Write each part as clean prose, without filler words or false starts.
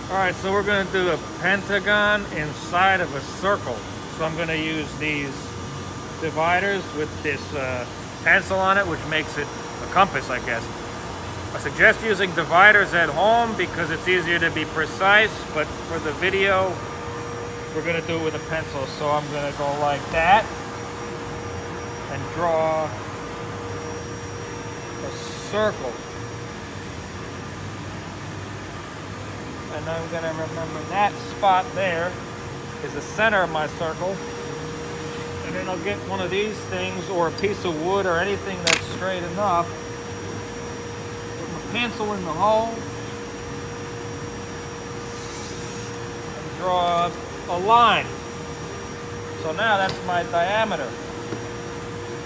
Alright, so we're going to do a pentagon inside of a circle. So I'm going to use these dividers with this pencil on it, which makes it a compass, I guess. I suggest using dividers at home because it's easier to be precise, but for the video, we're going to do it with a pencil. So I'm going to go like that and draw a circle. And I'm going to remember that spot there is the center of my circle. And then I'll get one of these things or a piece of wood or anything that's straight enough. Put my pencil in the hole. And draw a line. So now that's my diameter.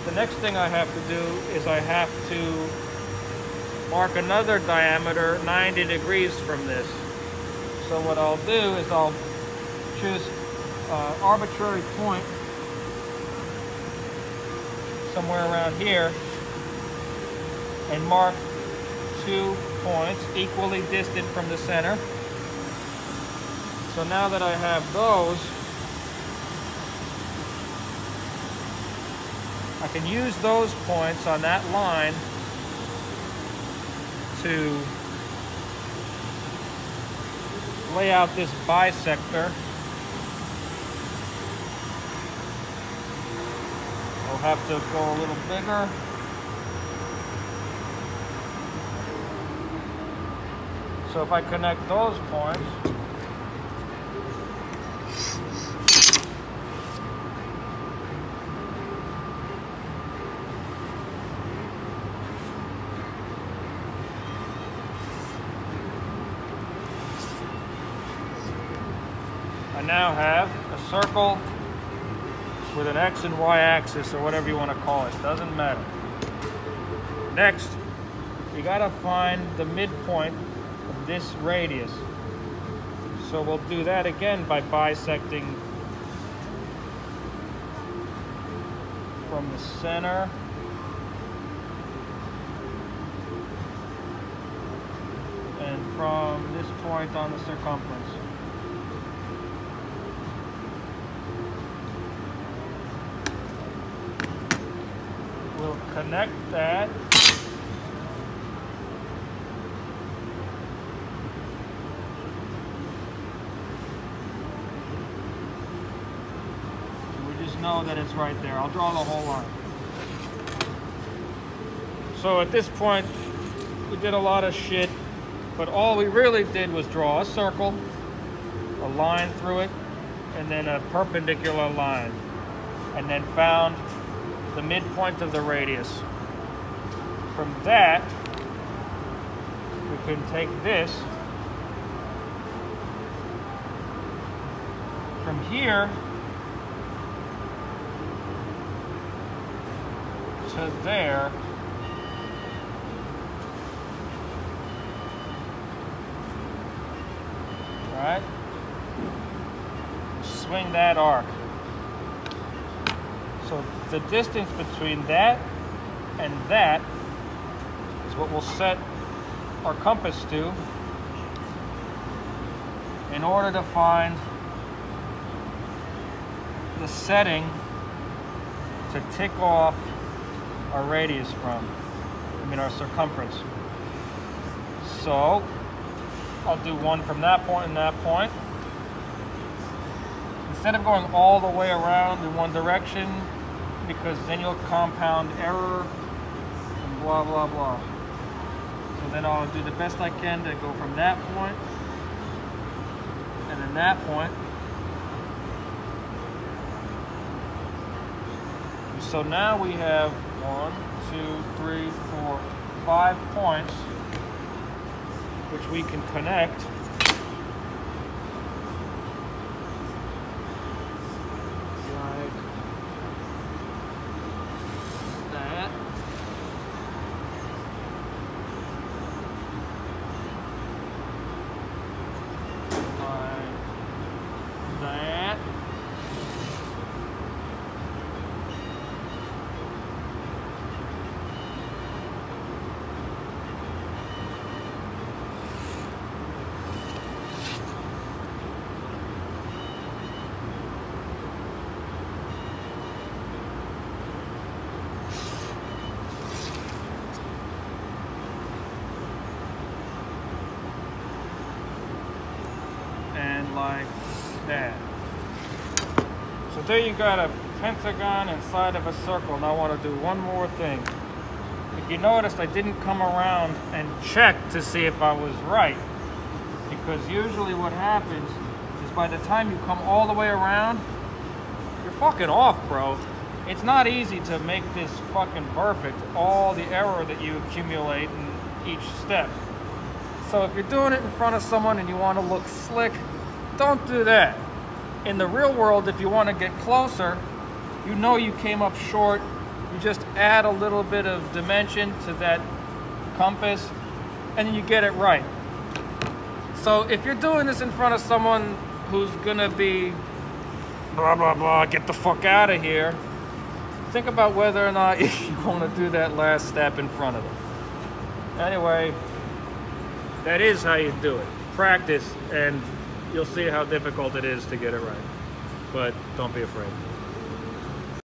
The next thing I have to do is I have to mark another diameter 90 degrees from this. So what I'll do is I'll choose an arbitrary point somewhere around here and mark 2 points equally distant from the center. So now that I have those, I can use those points on that line to lay out this bisector. I'll have to go a little bigger. So if I connect those points, I now have a circle with an X and Y axis, or whatever you want to call it, doesn't matter. Next, you gotta find the midpoint of this radius. So we'll do that again by bisecting from the center and from this point on the circumference. We'll connect that. We just know that it's right there. I'll draw the whole line. So at this point, we did a lot of shit, but all we really did was draw a circle, a line through it, and then a perpendicular line, and then found the midpoint of the radius. From that, we can take this from here to there. All right? Swing that arc. So the distance between that and that is what we'll set our compass to in order to find the setting to tick off our radius from, our circumference. So I'll do one from that point and that point. Instead of going all the way around in one direction, because then you'll compound error and blah blah blah. So then I'll do the best I can to go from that point and then that point. So now we have 1, 2, 3, 4, 5 points which we can connect. like that. So there you got a pentagon inside of a circle. Now I want to do one more thing. If you noticed, I didn't come around and check to see if I was right. Because usually what happens is by the time you come all the way around, you're fucking off, bro. It's not easy to make this fucking perfect, all the error that you accumulate in each step. So if you're doing it in front of someone and you want to look slick, don't do that. In the real world, if you want to get closer, you know you came up short, you just add a little bit of dimension to that compass, and then you get it right. So if you're doing this in front of someone who's gonna be blah, blah, blah, get the fuck out of here, think about whether or not you want to do that last step in front of them. Anyway, that is how you do it. Practice, and you'll see how difficult it is to get it right. But don't be afraid.